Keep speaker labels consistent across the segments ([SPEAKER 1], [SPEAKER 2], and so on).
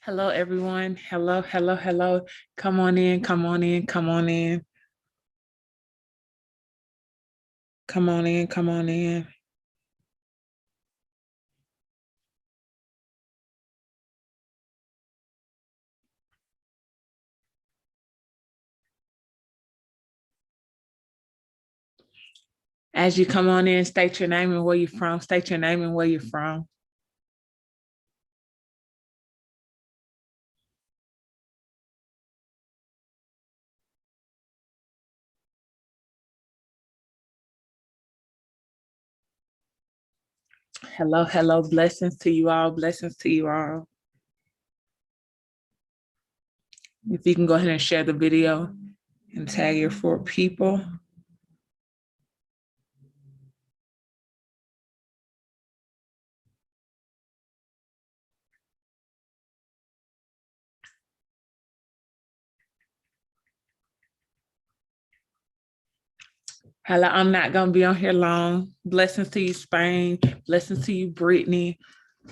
[SPEAKER 1] Hello, everyone. Hello, hello, hello. Come on in, come on in, come on in. Come on in, come on in. As you come on in, state your name and where you're from. State your name and where you're from. Hello, hello. Blessings to you all. Blessings to you all. If you can go ahead and share the video and tag your 4 people. Hello, I'm not going to be on here long. Blessings to you, Spain. Blessings to you, Brittany.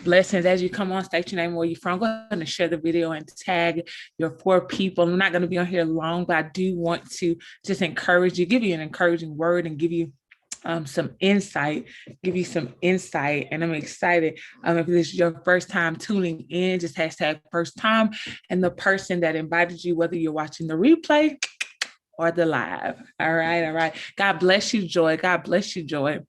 [SPEAKER 1] Blessings as you come on, state your name, where you're from. Go ahead and share the video and tag your 4 people. I'm not going to be on here long, but I do want to just encourage you, give you an encouraging word and give you some insight, and I'm excited. If this is your first time tuning in, just hashtag first time, and the person that invited you, whether you're watching the replay or the live. All right. God bless you, Joy. God bless you, Joy.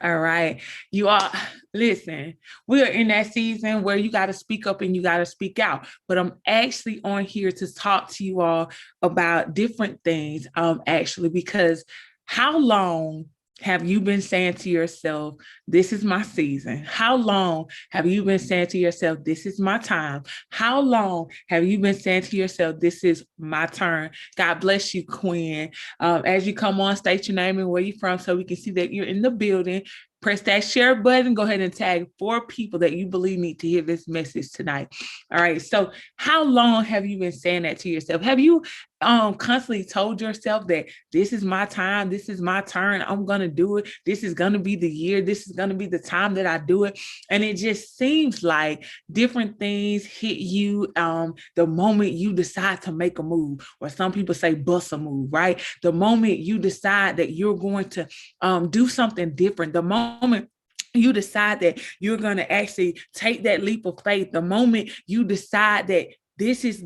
[SPEAKER 1] All right. You all, listen, we are in that season where you got to speak up and you got to speak out. But I'm actually on here to talk to you all about different things, actually, because how long have you been saying to yourself, this is my season? How long have you been saying to yourself, this is my time? How long have you been saying to yourself, this is my turn? God bless you, Quinn. As you come on, state your name and where you're from so we can see that you're in the building. Press that share button. Go ahead and tag 4 people that you believe need to hear this message tonight. All right. So how long have you been saying that to yourself? Have you constantly told yourself that this is my time, this is my turn, I'm gonna do it, this is gonna be the year, this is gonna be the time that I do it? And it just seems like different things hit you the moment you decide to make a move, or some people say bust a move, right? The moment you decide that you're going to do something different, the moment you decide that you're going to actually take that leap of faith, the moment you decide that this is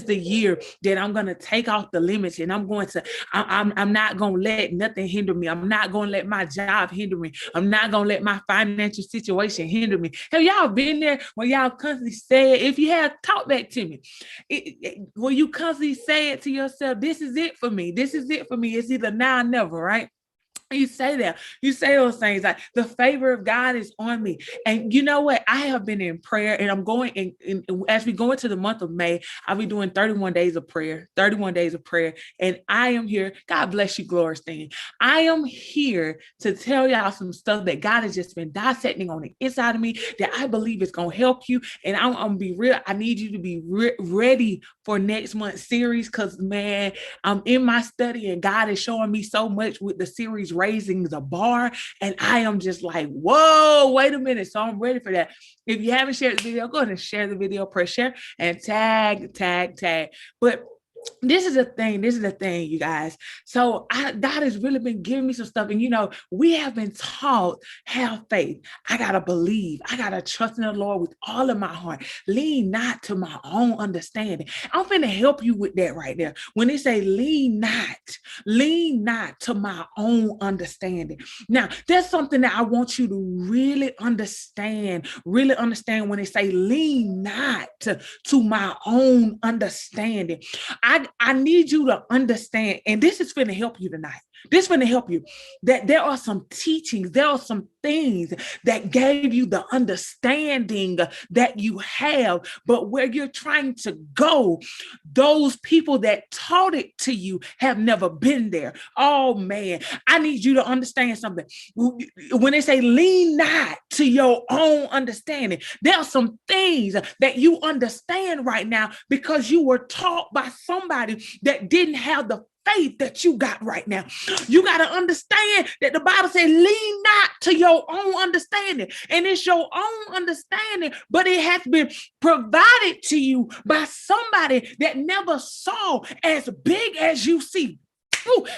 [SPEAKER 1] the year that I'm going to take off the limits, and I'm not going to let nothing hinder me. I'm not going to let my job hinder me. I'm not going to let my financial situation hinder me. Have y'all been there where y'all constantly say, if you have, talk back to me, where you constantly say it to yourself, this is it for me. This is it for me. It's either now or never, right? You say that, you say those things like the favor of God is on me. And you know what? I have been in prayer, and I'm going in as we go into the month of May, I'll be doing 31 days of prayer, 31 days of prayer. And I am here. God bless you, Glorstein. I am here to tell y'all some stuff that God has just been dissecting on the inside of me that I believe is going to help you. And I'm going to be real. I need you to be ready for next month's series, because, man, I'm in my study and God is showing me so much with the series Raising the Bar. And I am just like, whoa, wait a minute. So I'm ready for that. If you haven't shared the video, go ahead and share the video, press share, and tag. But this is the thing, you guys. So God has really been giving me some stuff. And, we have been taught, have faith. I got to believe. I got to trust in the Lord with all of my heart. Lean not to my own understanding. I'm going to help you with that right there. When they say lean not to my own understanding. Now, there's something that I want you to really understand when they say lean not to my own understanding. I need you to understand, and this is going to help you tonight. This is going to help you that there are some teachings, there are some things that gave you the understanding that you have, but where you're trying to go, those people that taught it to you have never been there. Oh man, I need you to understand something. When they say lean not to your own understanding, there are some things that you understand right now because you were taught by somebody that didn't have the faith that you got right now. You got to understand that the Bible says, lean not to your own understanding. And it's your own understanding, but it has been provided to you by somebody that never saw as big as you see.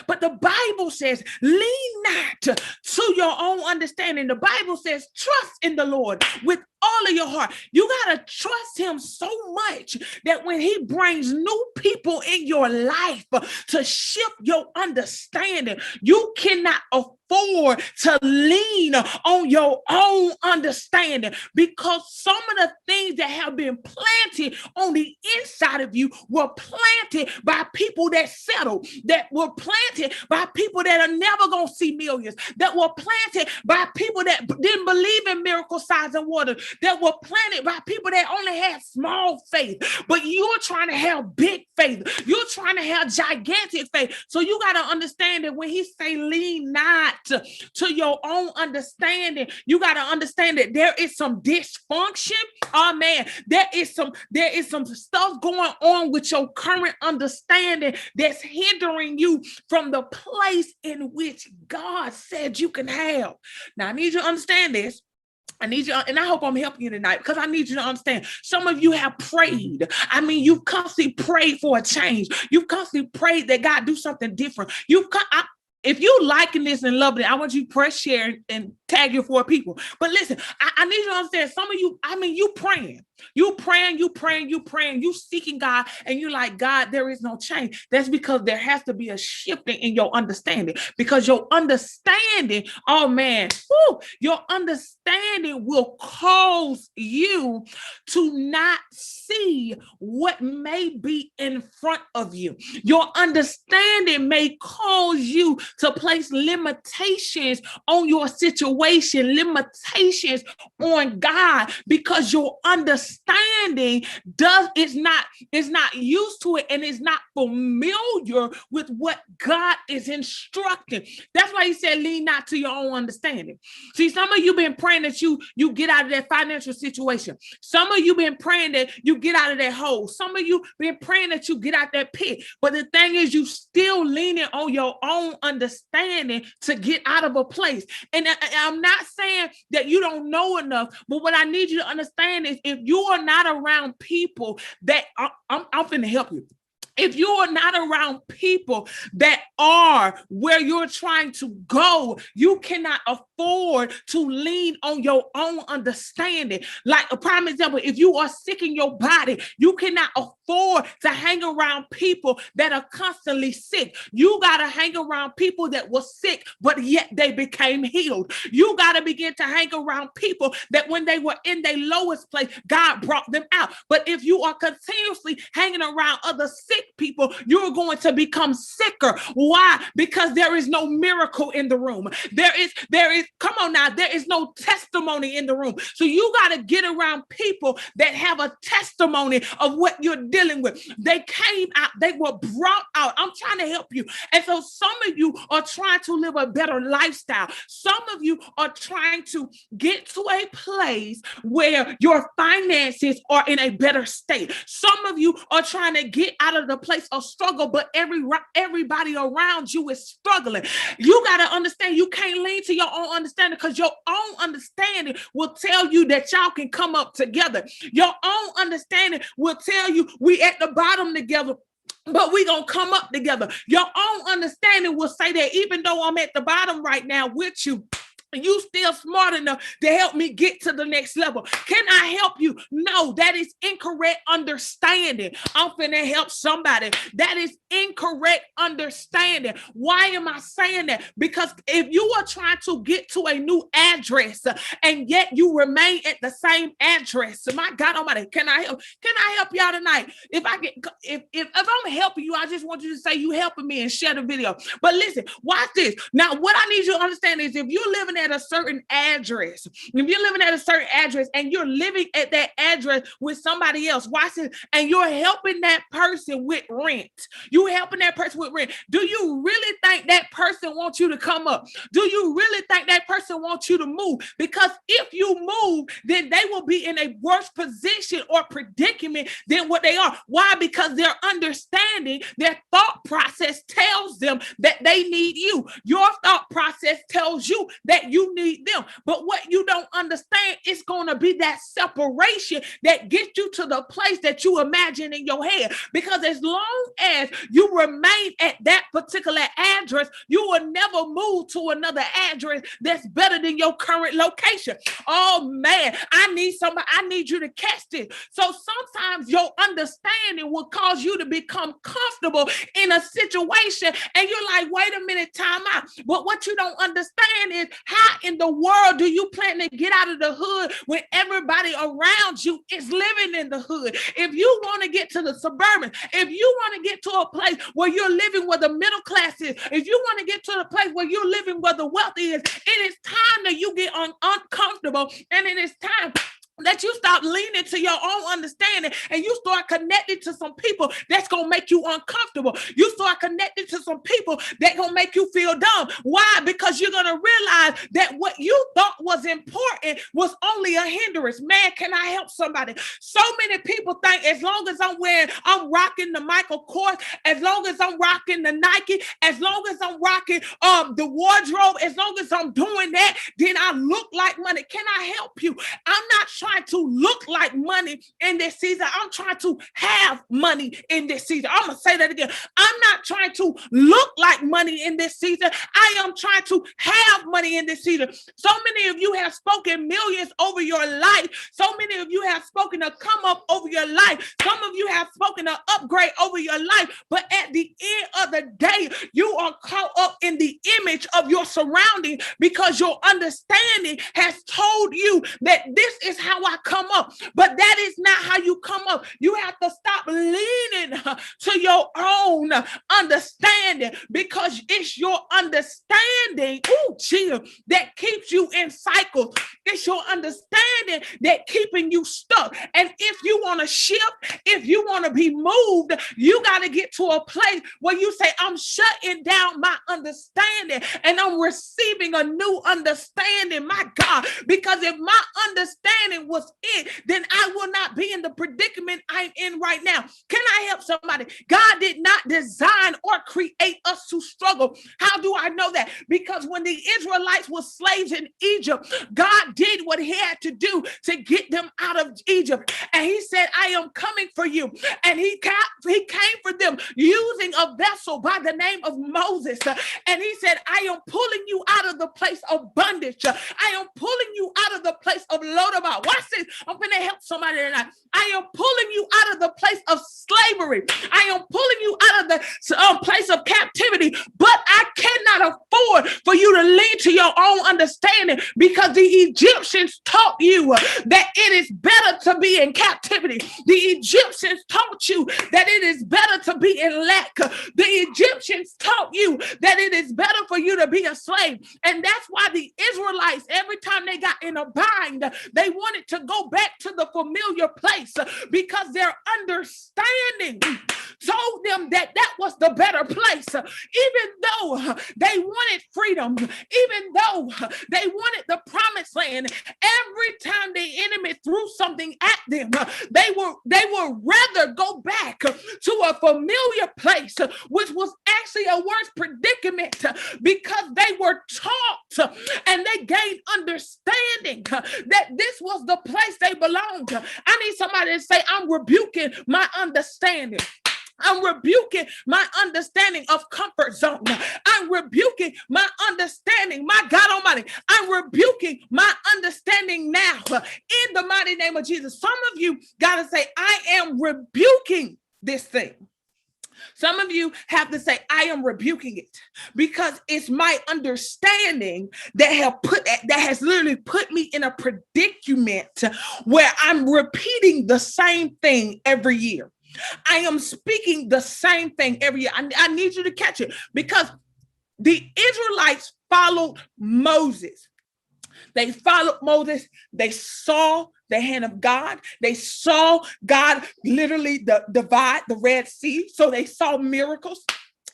[SPEAKER 1] But the Bible says, lean not to your own understanding. The Bible says, trust in the Lord with all of your heart. You got to trust him so much that when he brings new people in your life to shift your understanding, you cannot afford to lean on your own understanding, because some of the things that have been planted on the inside of you were planted by people that settled, that were planted by people that are never going to see millions, that were planted by people that didn't believe in miracle signs and wonders, that were planted by people that only had small faith. But you're trying to have big faith. You're trying to have gigantic faith. So you got to understand that when he say lean not to your own understanding, you got to understand that there is some dysfunction. Oh man, there is some stuff going on with your current understanding that's hindering you from the place in which God said you can have. Now I need you to understand this. I need you, and I hope I'm helping you tonight, because I need you to understand. Some of you have prayed. I mean, you've constantly prayed for a change. You've constantly prayed that God do something different. If you liking this and loving it, I want you to press share and tag your 4 people. But listen, I need you to understand, some of you, I mean, you praying, you seeking God, and you're like, God, there is no change. That's because there has to be a shifting in your understanding, because your understanding, oh man, your understanding will cause you to not see what may be in front of you. Your understanding may cause you to place limitations on your situation, limitations on God, because your understanding is not used to it, and is not familiar with what God is instructing. That's why he said, lean not to your own understanding. See, some of you been praying that you get out of that financial situation. Some of you been praying that you get out of that hole. Some of you been praying that you get out that pit. But the thing is, you still leaning on your own understanding to get out of a place. And I'm not saying that you don't know enough, but what I need you to understand is, if you are not around people that I'm finna help you. If you are not around people that are where you're trying to go, you cannot afford to lean on your own understanding. Like a prime example, if you are sick in your body, you cannot afford to hang around people that are constantly sick. You got to hang around people that were sick, but yet they became healed. You got to begin to hang around people that when they were in their lowest place, God brought them out. But if you are continuously hanging around other sick people, you're going to become sicker. Why? Because there is no miracle in the room. There is, come on now, there is no testimony in the room. So you got to get around people that have a testimony of what you're dealing with. They came out, they were brought out. I'm trying to help you. And so some of you are trying to live a better lifestyle. Some of you are trying to get to a place where your finances are in a better state. Some of you are trying to get out of the place of struggle, but everybody around you is struggling. You got to understand, you can't lean to your own understanding, because your own understanding will tell you that y'all can come up together. Your own understanding will tell you we at the bottom together, but we gonna come up together. Your own understanding will say that even though I'm at the bottom right now with you, you still smart enough to help me get to the next level. Can I help you? No, that is incorrect understanding. I'm finna help somebody. That is incorrect understanding. Why am I saying that? Because if you are trying to get to a new address and yet you remain at the same address, my God Almighty, can I help y'all tonight? If I'm helping you, I just want you to say you helping me and share the video. But listen, watch this. Now, what I need you to understand is, if you're living at a certain address, if you're living at a certain address and you're living at that address with somebody else, watch this, and you're helping that person with rent, you helping that person with rent, do you really think that person wants you to come up? Do you really think that person wants you to move? Because if you move, then they will be in a worse position or predicament than what they are. Why? Because their understanding, their thought process tells them that they need you. Your thought process tells you that you need them. But what you don't understand is going to be that separation that gets you to the place that you imagine in your head. Because as long as you remain at that particular address, you will never move to another address that's better than your current location. Oh man, I need you to catch this. So sometimes your understanding will cause you to become comfortable in a situation and you're like, wait a minute, time out. But what you don't understand is how in the world do you plan to get out of the hood when everybody around you is living in the hood? If you want to get to the suburban, if you want to get to a place where you're living where the middle class is, if you want to get to the place where you're living where the wealthy is, it is time that you get uncomfortable, and it is time that you stop leaning to your own understanding and you start connecting to some people that's going to make you uncomfortable. You start connecting to some people that going to make you feel dumb. Why? Because you're going to realize that what you thought was important was only a hindrance. Man, can I help somebody? So many people think as long as I'm rocking the Michael Kors, as long as I'm rocking the Nike, as long as I'm rocking the wardrobe, as long as I'm doing that, then I look like money. Can I help you? I'm not trying to look like money in this season. I'm trying to have money in this season. I'm going to say that again. I'm not trying to look like money in this season. I am trying to have money in this season. So many of you have spoken millions over your life. So many of you have spoken a come up over your life. Some of you have spoken an upgrade over your life. But at the end of the day, you are caught up in the image of your surrounding because your understanding has told you that this is how I come up. But that is not how you come up. You have to stop leaning to your own understanding because it's your understanding, that keeps you in cycles. It's your understanding that keeping you stuck. And if you want to shift, if you want to be moved, you got to get to a place where you say, I'm shutting down my understanding and I'm receiving a new understanding, my God, because if my understanding was it, then I will not be in the predicament I'm in right now. Can I help somebody? God did not design or create us to struggle. How do I know that? Because when the Israelites were slaves in Egypt, God did what he had to do to get them out of Egypt. And he said, I am coming for you. And he came for them using a vessel by the name of Moses. And he said, I am pulling you out of the place of bondage. I am pulling you out of the place of Lodabar. Watch this. I'm going to help somebody tonight. I am pulling you out of the place of slavery. I am pulling you out of the place of captivity. But I cannot afford for you to lean to your own understanding because the Egyptians taught you that it is better to be in captivity. The Egyptians taught you that it is better to be in lack. The Egyptians taught you that it is better for you to be a slave. And that's why the Israelites, every time they got in a bind, they wanted to go back to the familiar place because their understanding told them that that was the better place. Even though they wanted freedom, even though they wanted the promised land, every time the enemy threw something at them, they would rather go back to a familiar place, which was actually a worse predicament because they were taught and they gained understanding that this was the place they belonged. I need somebody to say, I'm rebuking my understanding. I'm rebuking my understanding of comfort zone. I'm rebuking my understanding, my God Almighty. I'm rebuking my understanding now in the mighty name of Jesus. Some of you got to say, I am rebuking this thing. Some of you have to say, I am rebuking it because it's my understanding that has literally put me in a predicament where I'm repeating the same thing every year. I am speaking the same thing every year. I need you to catch it because the Israelites followed Moses. They followed Moses. They saw the hand of God. They saw God literally divide the Red Sea. So they saw miracles.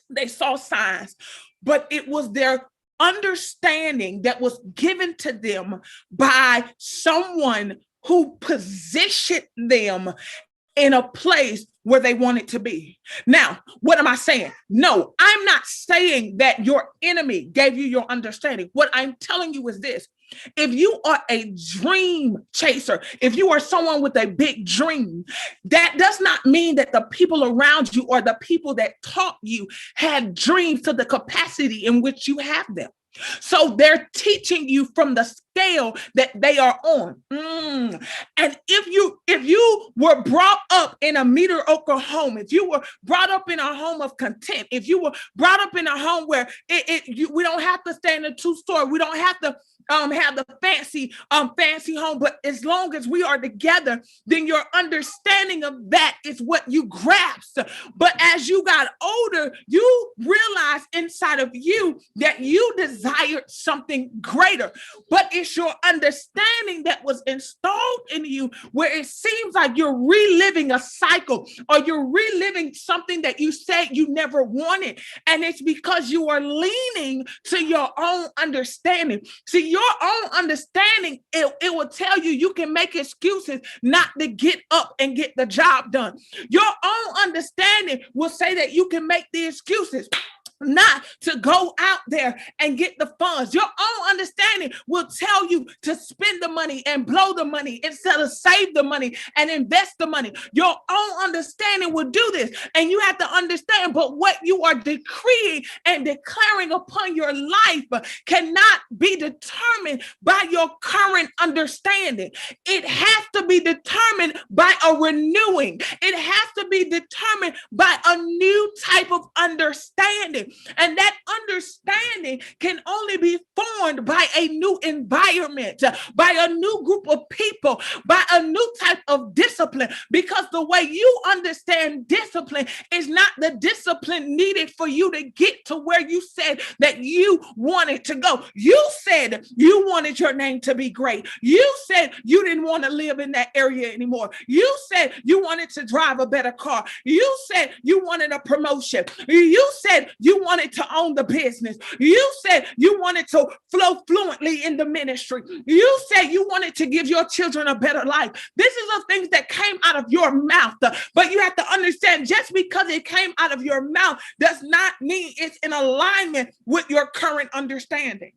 [SPEAKER 1] They saw signs. But it was their understanding that was given to them by someone who positioned them in a place where they wanted to be. Now, what am I saying? No, I'm not saying that your enemy gave you your understanding. What I'm telling you is this. If you are a dream chaser, if you are someone with a big dream, that does not mean that the people around you or the people that taught you had dreams to the capacity in which you have them. So they're teaching you from the scale that they are on. And if you were brought up in a mediocre home, if you were brought up in a home of content, if you were brought up in a home where we don't have to stay in a two-story, we don't have to have the fancy home, but as long as we are together, then your understanding of that is what you grasp. But as you got older, you realized inside of you that you desired something greater, but it's your understanding that was installed in you where it seems like you're reliving a cycle or you're reliving something that you said you never wanted. And it's because you are leaning to your own understanding. See, your own understanding, it will tell you you can make excuses not to get up and get the job done. Your own understanding will say that you can make the excuses not to go out there and get the funds. Your own understanding will tell you to spend the money and blow the money instead of save the money and invest the money. Your own understanding will do this. And you have to understand, but what you are decreeing and declaring upon your life cannot be determined by your current understanding. It has to be determined by a renewing. It has to be determined by a new type of understanding. And that understanding can only be formed by a new environment, by a new group of people, by a new type of discipline, because the way you understand discipline is not the discipline needed for you to get to where you said that you wanted to go. You said you wanted your name to be great. You said you didn't want to live in that area anymore. You said you wanted to drive a better car. You said you wanted a promotion. You said you wanted to own the business. You said you wanted to flow fluently in the ministry. You said you wanted to give your children a better life. This is the things that came out of your mouth. But you have to understand, just because it came out of your mouth does not mean it's in alignment with your current understanding.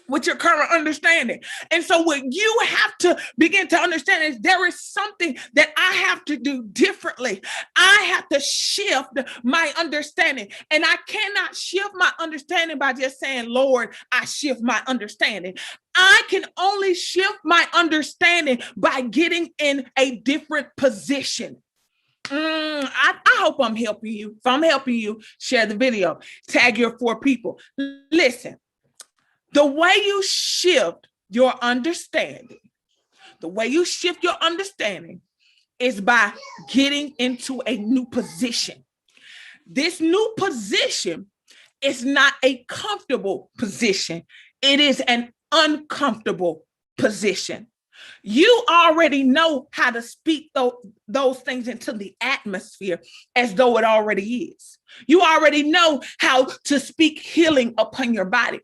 [SPEAKER 1] And so what you have to begin to understand is there is something that I have to do differently. I have to shift my understanding. And I cannot shift my understanding by just saying, Lord, I shift my understanding. I can only shift my understanding by getting in a different position. I hope I'm helping you. If I'm helping you, share the video. Tag your 4 people. Listen. The way you shift your understanding, is by getting into a new position. This new position is not a comfortable position. It is an uncomfortable position. You already know how to speak those things into the atmosphere as though it already is. You already know how to speak healing upon your body.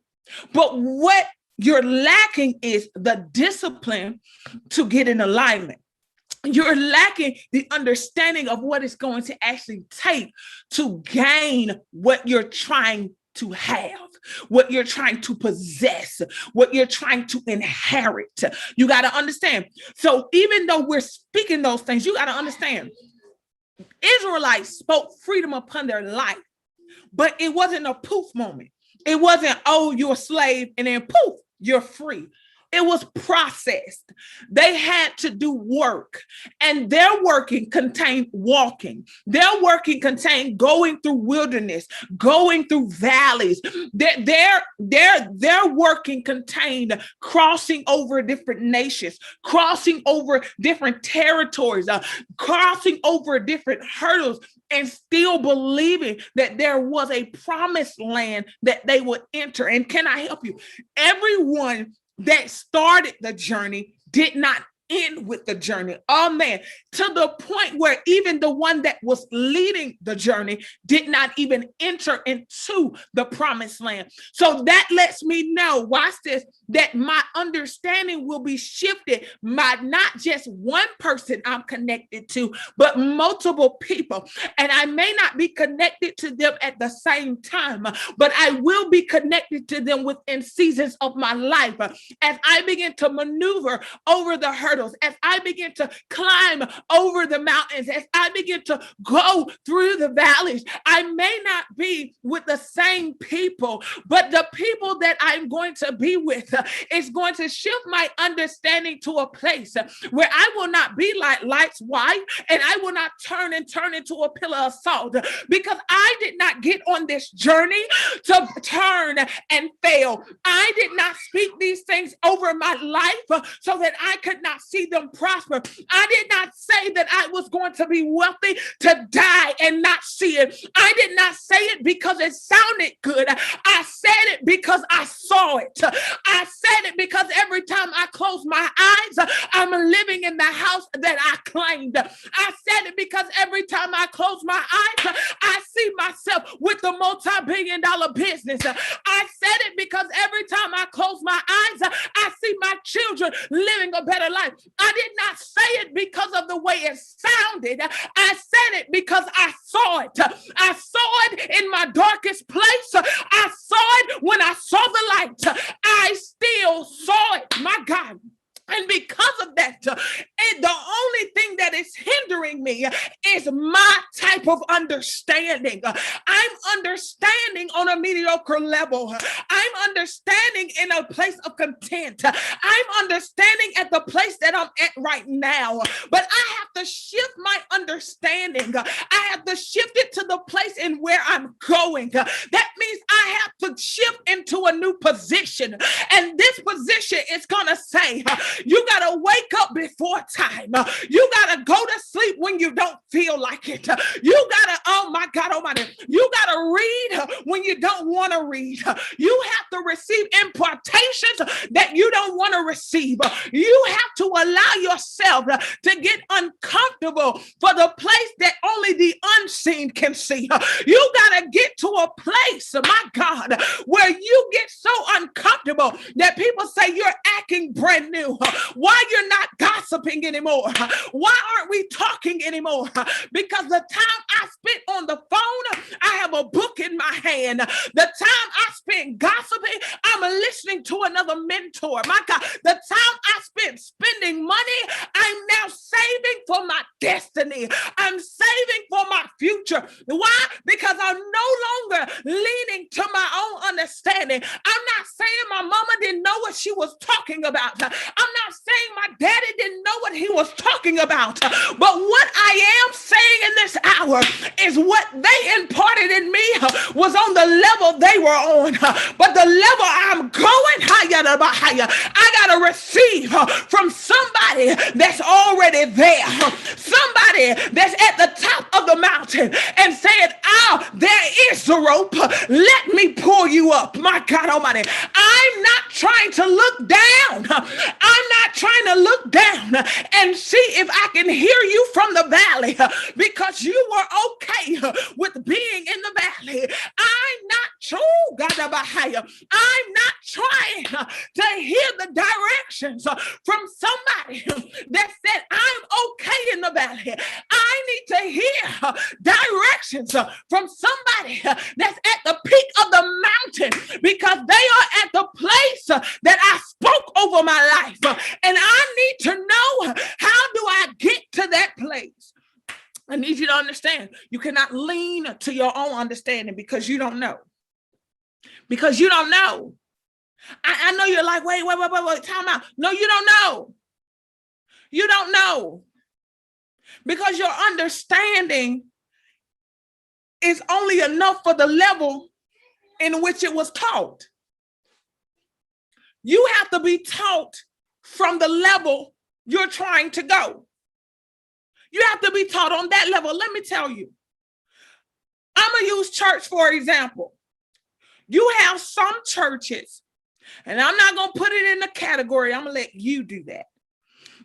[SPEAKER 1] But what you're lacking is the discipline to get in alignment. You're lacking the understanding of what it's going to actually take to gain what you're trying to have, what you're trying to possess, what you're trying to inherit. You got to understand. So even though we're speaking those things, you got to understand, Israelites spoke freedom upon their life, but it wasn't a poof moment. It wasn't, oh, you're a slave, and then poof, you're free. It was processed. They had to do work, and their working contained walking. Their working contained going through wilderness, going through valleys. Their working contained crossing over different nations, crossing over different territories, crossing over different hurdles, and still believing that there was a promised land that they would enter. And can I help you? Everyone that started the journey did not end with the journey. Oh man, to the point where even the one that was leading the journey did not even enter into the promised land. So that lets me know, watch this, that my understanding will be shifted by not just one person I'm connected to, but multiple people. And I may not be connected to them at the same time, but I will be connected to them within seasons of my life. As I begin to maneuver over the hurdles, as I begin to climb over the mountains, as I begin to go through the valleys, I may not be with the same people, but the people that I'm going to be with is going to shift my understanding to a place where I will not be like Light's wife, and I will not turn into a pillar of salt, because I did not get on this journey to turn and fail. I did not speak these things over my life so that I could not see them prosper. I did not say that I was going to be wealthy to die and not see it. I did not say it because it sounded good. I said it because I saw it. I said it because every time I close my eyes, I'm living in the house that I claimed. I said it because every time I close my eyes, I see myself with the multi-billion-dollar business. I said it because every time I close my eyes, I see my children living a better life. I did not say it because of the way it sounded. I said it because I saw it. I saw it in my darkest place. I saw it when I saw the light. I still saw it. My God. And because of that, the only thing that is hindering me is my type of understanding. I'm understanding on a mediocre level. I'm understanding in a place of content. I'm understanding at the place that I'm at right now. But I have to shift my understanding. I have to shift it to the place in where I'm going. That means I have to shift into a new position. And this position is going to say, you got to wake up before time. You got to go to sleep when you don't feel like it. You got to, oh my God Almighty, you got to read when you don't want to read. You have to receive impartations that you don't want to receive. You have to allow yourself to get uncomfortable for the place that only the unseen can see. You got to get to a place, my God, where you get so uncomfortable that people say you're acting brand new. Why you're not gossiping anymore? Why aren't we talking anymore? Because the time I spent on the phone, I have a book in my hand. The time I spent gossiping, I'm listening to another mentor. My God, the time I spent spending money, I'm now saving for my destiny. I'm saving for my future. Why? Because I'm no longer leaning to my own understanding. I'm not saying my mama didn't know what she was talking about. I'm not saying my daddy didn't know what he was talking about. But what I am saying in this hour is what they imparted in me was on the level they were on. But the level I'm going higher, I got to receive from somebody that's already there. Somebody that's at the top of the mountain and saying, oh, there is the rope. Let me pull you up. My God Almighty. I'm not trying to look down. I'm not trying to look down and see if I can hear you from the valley because you were okay with being in the valley. I'm not trying to hear the directions from somebody that said I'm okay in the valley. I need to hear directions from somebody that's at the peak of the mountain because they are at the place that I spoke over my life. And I need to know, how do I get to that place? I need you to understand, you cannot lean to your own understanding because you don't know. Because you don't know. I know you're like, wait, time out. No, you don't know. You don't know. Because your understanding is only enough for the level in which it was taught. You have to be taught from the level you're trying to go. You have to be taught on that level. Let me tell you. I'm going to use church for example. You have some churches And I'm not going to put it in the category. I'm going to let you do that.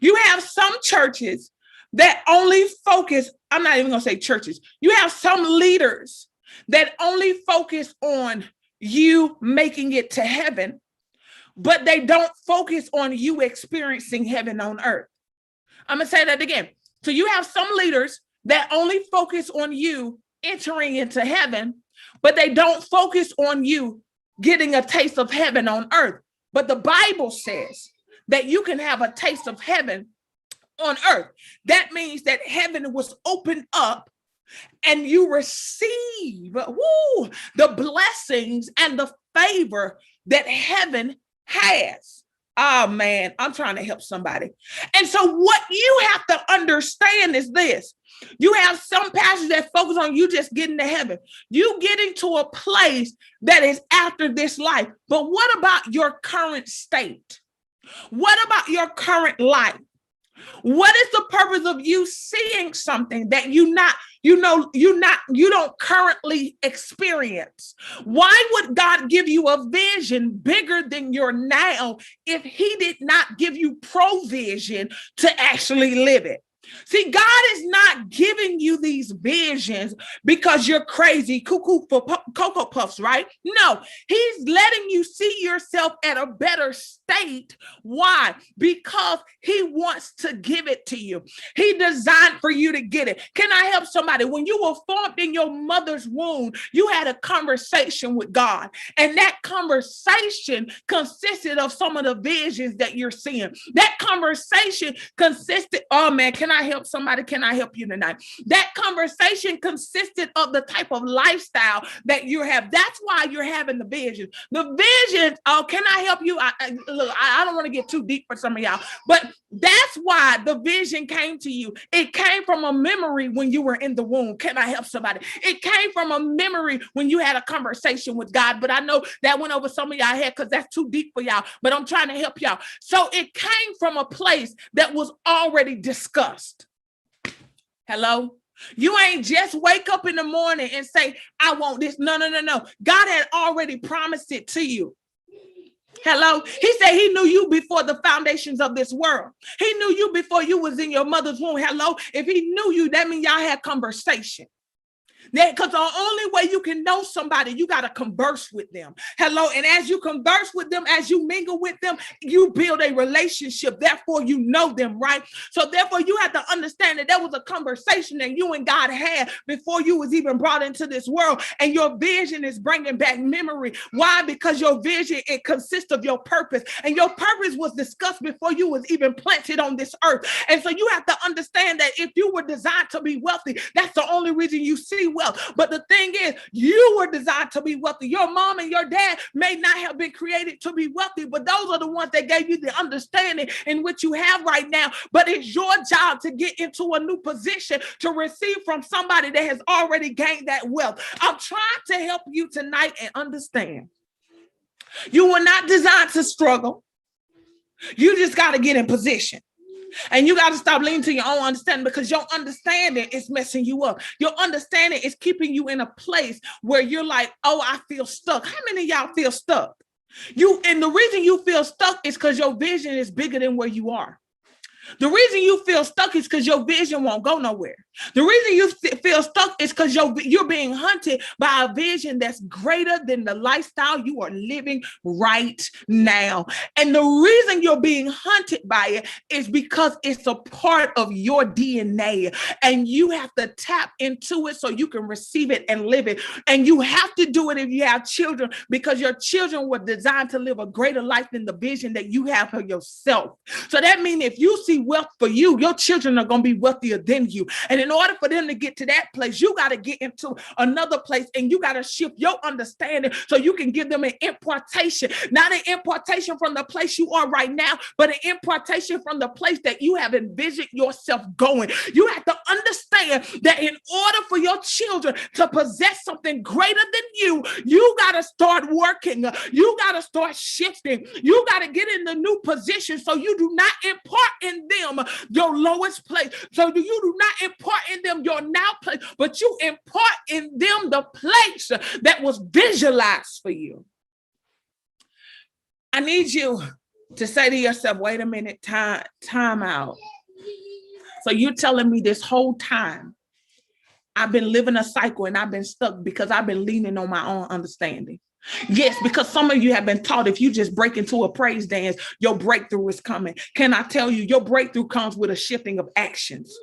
[SPEAKER 1] You have some churches that only focus, I'm not even going to say churches. You have some leaders that only focus on you making it to heaven, but they don't focus on you experiencing heaven on earth. I'm going to say that again. So you have some leaders that only focus on you entering into heaven, but they don't focus on you getting a taste of heaven on earth. But the Bible says that you can have a taste of heaven on earth. That means that heaven was opened up and you receive the blessings and the favor that heaven has. Oh man, I'm trying to help somebody. And so what you have to understand is this. You have some pastors that focus on you just getting to heaven. You getting to a place that is after this life. But what about your current state? What about your current life? What is the purpose of you seeing something that you don't currently experience? Why would God give you a vision bigger than your now if he did not give you provision to actually live it? See, God is not giving you these visions because you're crazy, cuckoo for Cocoa Puffs, right? No, he's letting you see yourself at a better state. Why? Because he wants to give it to you. He designed for you to get it. Can I help somebody? When you were formed in your mother's womb, you had a conversation with God. And that conversation consisted of some of the visions that you're seeing. That conversation consisted, oh man, can I help somebody? Can I help you tonight? That conversation consisted of the type of lifestyle that you have. That's why you're having the visions. The visions, oh, can I help you? I don't want to get too deep for some of y'all, but that's why the vision came to you. It came from a memory when you were in the womb. Can I help somebody? It came from a memory when you had a conversation with God, but I know that went over some of y'all head because that's too deep for y'all, but I'm trying to help y'all. So it came from a place that was already discussed. Hello? You ain't just wake up in the morning and say, I want this. No. God had already promised it to you. Hello? He said he knew you before the foundations of this world. He knew you before you was in your mother's womb. Hello? If he knew you, that means y'all had conversation. Because the only way you can know somebody, you got to converse with them. Hello. And as you converse with them, as you mingle with them, you build a relationship. Therefore, you know them, right? So therefore, you have to understand that there was a conversation that you and God had before you was even brought into this world. And your vision is bringing back memory. Why? Because your vision, it consists of your purpose. And your purpose was discussed before you was even planted on this earth. And so you have to understand that if you were designed to be wealthy, that's the only reason you see wealth. But the thing is, you were designed to be wealthy. Your mom and your dad may not have been created to be wealthy, but those are the ones that gave you the understanding in which you have right now. But it's your job to get into a new position to receive from somebody that has already gained that wealth. I'm trying to help you tonight and understand. You were not designed to struggle. You just got to get in position. And you got to stop leaning to your own understanding, because your understanding is messing you up. Your understanding is keeping you in a place where you're like, oh, I feel stuck. How many of y'all feel stuck? And the reason you feel stuck is because your vision is bigger than where you are. The reason you feel stuck is because your vision won't go nowhere. The reason you feel stuck is because you're being hunted by a vision that's greater than the lifestyle you are living right now. And the reason you're being hunted by it is because it's a part of your DNA, and you have to tap into it so you can receive it and live it. And you have to do it if you have children, because your children were designed to live a greater life than the vision that you have for yourself. So that means if you see wealth for you, your children are going to be wealthier than you. And in order for them to get to that place, you got to get into another place, and you got to shift your understanding so you can give them an impartation, not an impartation from the place you are right now, but an impartation from the place that you have envisioned yourself going. You have to understand that in order for your children to possess something greater than you got to start working. You got to start shifting. You got to get in the new position so you do not impart in them your lowest place. So you do not impart in them your now place, but you impart in them the place that was visualized for you. I need you to say to yourself, wait a minute, time out. So you're telling me this whole time I've been living a cycle and I've been stuck because I've been leaning on my own understanding. Yes, because some of you have been taught if you just break into a praise dance, your breakthrough is coming. Can I tell you, your breakthrough comes with a shifting of actions.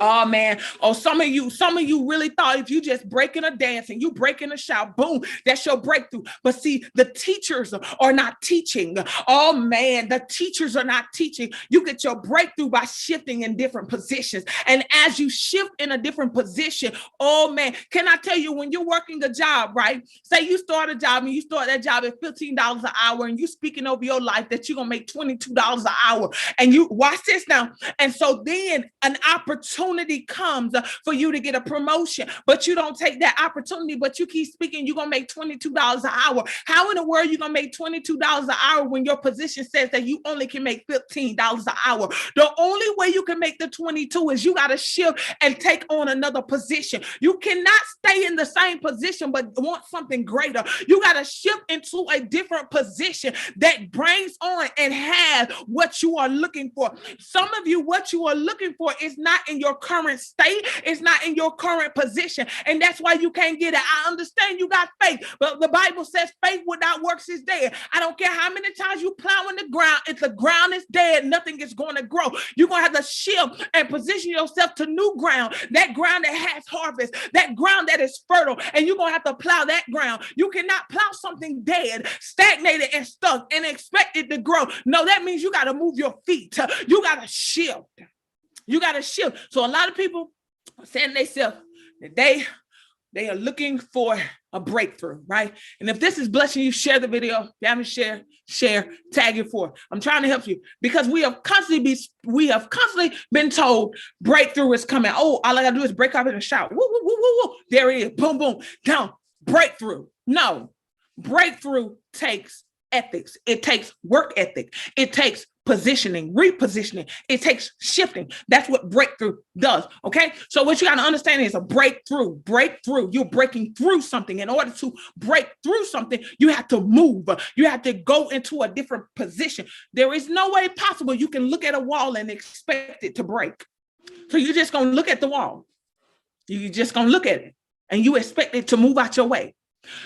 [SPEAKER 1] Oh man. Oh, some of you really thought if you just break in a dance and you break in a shout, boom, that's your breakthrough. But see, the teachers are not teaching. Oh man, the teachers are not teaching. You get your breakthrough by shifting in different positions. And as you shift in a different position, oh man, can I tell you, when you're working a job, right? Say you start a job and you start that job at $15 an hour and you speaking over your life that you're gonna make $22 an hour. And you watch this now. And so then an opportunity comes for you to get a promotion, but you don't take that opportunity, but you keep speaking, you're going to make $22 an hour. How in the world are you going to make $22 an hour when your position says that you only can make $15 an hour? The only way you can make the 22 is you got to shift and take on another position. You cannot stay in the same position, but want something greater. You got to shift into a different position that brings on and has what you are looking for. Some of you, what you are looking for is not in your current state, it's not in your current position, and that's why you can't get it. I understand you got faith, but the Bible says faith without works is dead. I don't care how many times you plow in the ground, if the ground is dead, nothing is going to grow. You're going to have to shift and position yourself to new ground, that ground that has harvest, that ground that is fertile, and you're going to have to plow that ground. You cannot plow something dead, stagnated and stuck and expect it to grow. No, that means you got to move your feet. You got to shift. You got to shift. So a lot of people saying to themselves that they are looking for a breakthrough, right? And if this is blessing you, share the video. If you haven't share, tag it for. I'm trying to help you because we have constantly been told breakthrough is coming. Oh, all I gotta do is break up in a shout. Woo, woo, woo, woo, woo. There it is. Boom, boom. Down. Breakthrough. No, breakthrough takes ethics. It takes work ethic. It takes positioning, repositioning. It takes shifting. That's what breakthrough does. Okay. So what you got to understand is a breakthrough. You're breaking through something. In order to break through something, you have to move. You have to go into a different position. There is no way possible you can look at a wall and expect it to break. So you're just going to look at the wall. You're just going to look at it and you expect it to move out your way.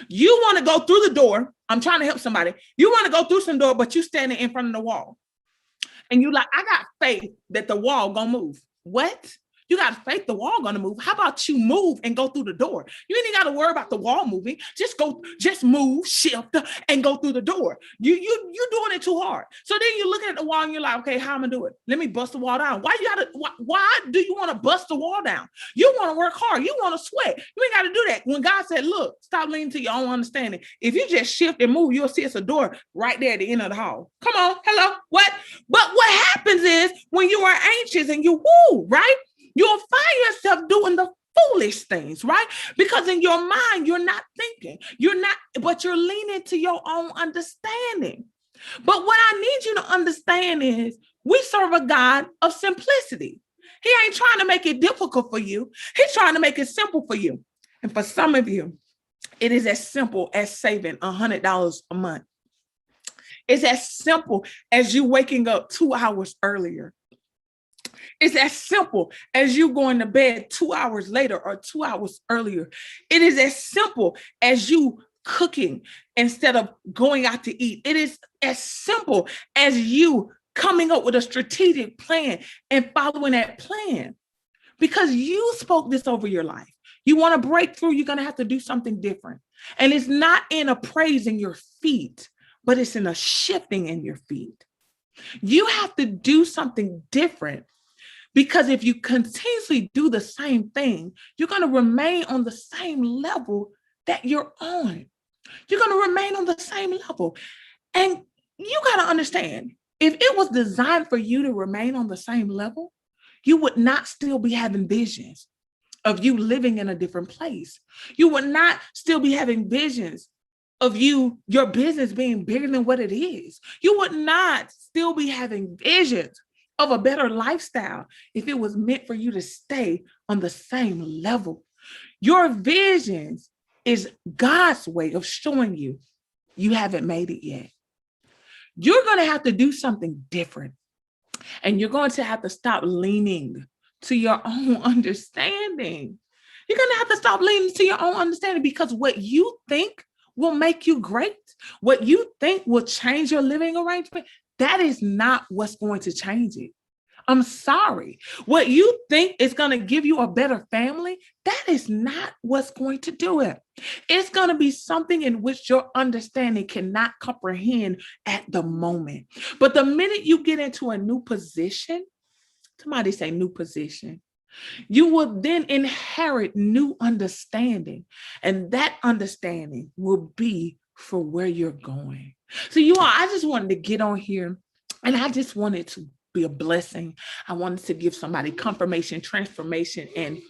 [SPEAKER 1] You want to go through the door. I'm trying to help somebody. You want to go through some door, but you're standing in front of the wall. And you like, I got faith that the wall gonna move. What? You got faith the wall gonna move. How about you move and go through the door? You ain't got to worry about the wall moving. Just move, shift, and go through the door. You're doing it too hard. So then you're looking at the wall and you're like, okay, how am I gonna do it? Let me bust the wall down. Why do you want to bust the wall down? You want to work hard. You want to sweat. You ain't got to do that. When God said, look, stop leaning to your own understanding. If you just shift and move, you'll see it's a door right there at the end of the hall. Come on, hello, what? But what happens is when you are anxious and you woo, right? You'll find yourself doing the foolish things, right? Because in your mind, you're not thinking, but you're leaning to your own understanding. But what I need you to understand is we serve a God of simplicity. He ain't trying to make it difficult for you. He's trying to make it simple for you. And for some of you, it is as simple as saving $100 a month. It's as simple as you waking up 2 hours earlier. It's as simple as you going to bed 2 hours later or 2 hours earlier. It is as simple as you cooking instead of going out to eat. It is as simple as you coming up with a strategic plan and following that plan because you spoke this over your life. You want to break through, you're going to have to do something different. And it's not in a praising your feet, but it's in a shifting in your feet. You have to do something different. Because if you continuously do the same thing, you're going to remain on the same level that you're on. You're going to remain on the same level. And you got to understand, if it was designed for you to remain on the same level, you would not still be having visions of you living in a different place. You would not still be having visions of your business being bigger than what it is. You would not still be having visions of a better lifestyle if it was meant for you to stay on the same level. Your visions is God's way of showing you haven't made it yet. you're going to have to do something different. And you're going to have to stop leaning to your own understanding. You're going to have to stop leaning to your own understanding, because what you think will make you great, what you think will change your living arrangement, that is not what's going to change it. I'm sorry. What you think is going to give you a better family, that is not what's going to do it. It's going to be something in which your understanding cannot comprehend at the moment. But the minute you get into a new position, somebody say new position, you will then inherit new understanding. And that understanding will be for where you're going. So you all, I just wanted to get on here, and I just wanted to be a blessing. I wanted to give somebody confirmation, transformation, and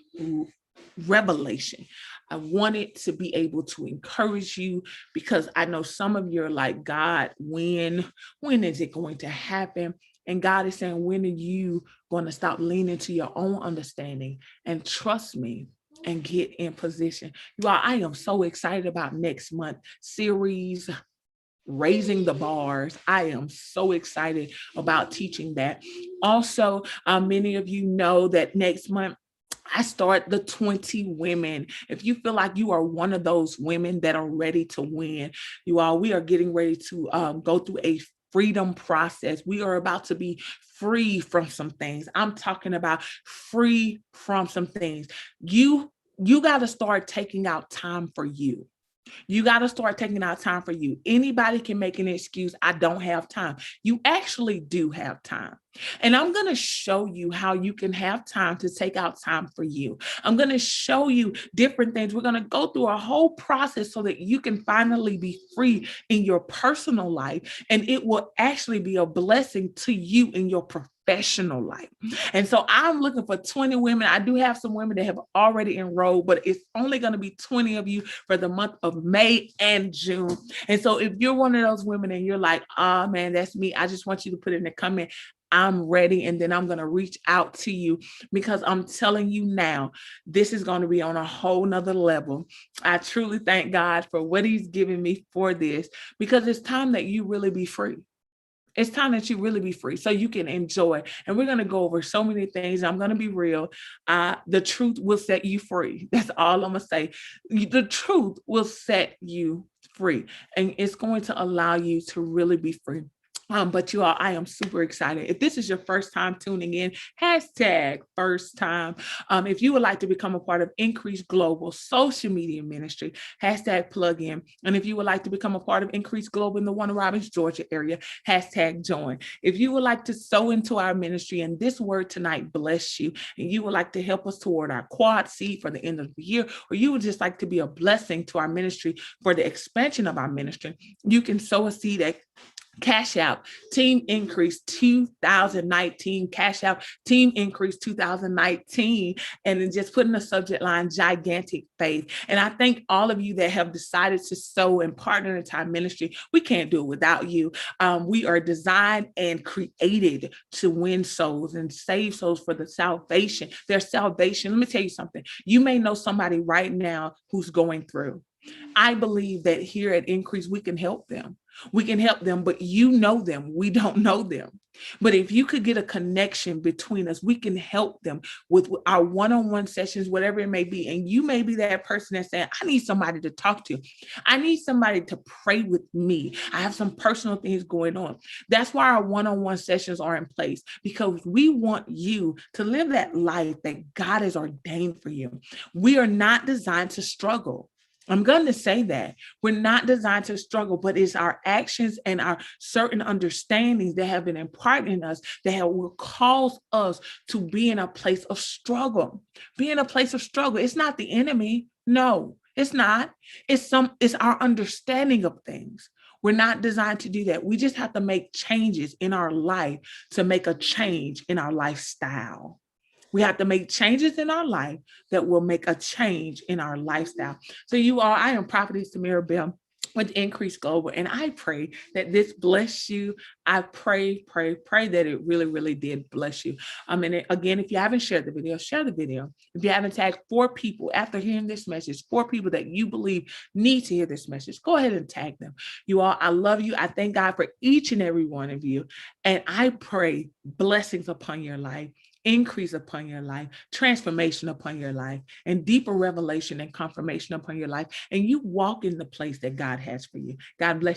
[SPEAKER 1] revelation. I wanted to be able to encourage you, because I know some of you are like, God, when is it going to happen? And God is saying, when are you going to stop leaning to your own understanding and trust me and get in position? You all, I am so excited about next month series, Raising the Bars. I am so excited about teaching that. Also, many of you know that next month I start the 20 women. If you feel like you are one of those women that are ready to win, you all, we are getting ready to go through a freedom process. We are about to be free from some things. I'm talking about free from some things. You got to start taking out time for you. You got to start taking out time for you. Anybody can make an excuse, I don't have time. You actually do have time. And I'm going to show you how you can have time to take out time for you. I'm going to show you different things. We're going to go through a whole process so that you can finally be free in your personal life. And it will actually be a blessing to you in your professional life. And so I'm looking for 20 women. I do have some women that have already enrolled, but it's only going to be 20 of you for the month of May and June. And so if you're one of those women and you're like, oh man, that's me, I just want you to put in the comment, I'm ready. And then I'm going to reach out to you, because I'm telling you now, this is going to be on a whole nother level. I truly thank God for what he's given me for this, because it's time that you really be free. It's time that you really be free so you can enjoy. And we're going to go over so many things. I'm going to be real. The truth will set you free. That's all I'm going to say. The truth will set you free, and it's going to allow you to really be free. But you all, I am super excited. If this is your first time tuning in, hashtag first time. If you would like to become a part of Increase Global Social Media Ministry, hashtag plug in. And if you would like to become a part of Increase Global in the Warner Robins, Georgia area, hashtag join. If you would like to sow into our ministry and this word tonight bless you, and you would like to help us toward our quad seed for the end of the year, or you would just like to be a blessing to our ministry for the expansion of our ministry, you can sow a seed at Cash Out Team Increase 2019, Cash Out Team Increase 2019, and then just put in the subject line gigantic faith. And I thank all of you that have decided to sow and partner into our ministry. We can't do it without you. We are designed and created to win souls and save souls for the salvation, their salvation. Let me tell you something. You may know somebody right now who's going through. I believe that here at Increase, we can help them. We can help them, but you know them. We don't know them. But if you could get a connection between us, we can help them with our one-on-one sessions, whatever it may be. And you may be that person that's saying, I need somebody to talk to. I need somebody to pray with me. I have some personal things going on. That's why our one-on-one sessions are in place, because we want you to live that life that God has ordained for you. We are not designed to struggle. I'm going to say that we're not designed to struggle, but it's our actions and our certain understandings that have been imparted in us that will cause us to be in a place of struggle. Be in a place of struggle. It's not the enemy. No, it's not. It's our understanding of things. We're not designed to do that. We just have to make changes in our life to make a change in our lifestyle. We have to make changes in our life that will make a change in our lifestyle. So you all, I am Prophetess Timera. with Increase Global. And I pray that this bless you. I pray that it really, really did bless you. And again, if you haven't shared the video, share the video. If you haven't tagged 4 people after hearing this message, 4 people that you believe need to hear this message, go ahead and tag them. You all, I love you. I thank God for each and every one of you. And I pray blessings upon your life, increase upon your life, transformation upon your life, and deeper revelation and confirmation upon your life. And you walk in the place that God has for you. God bless you.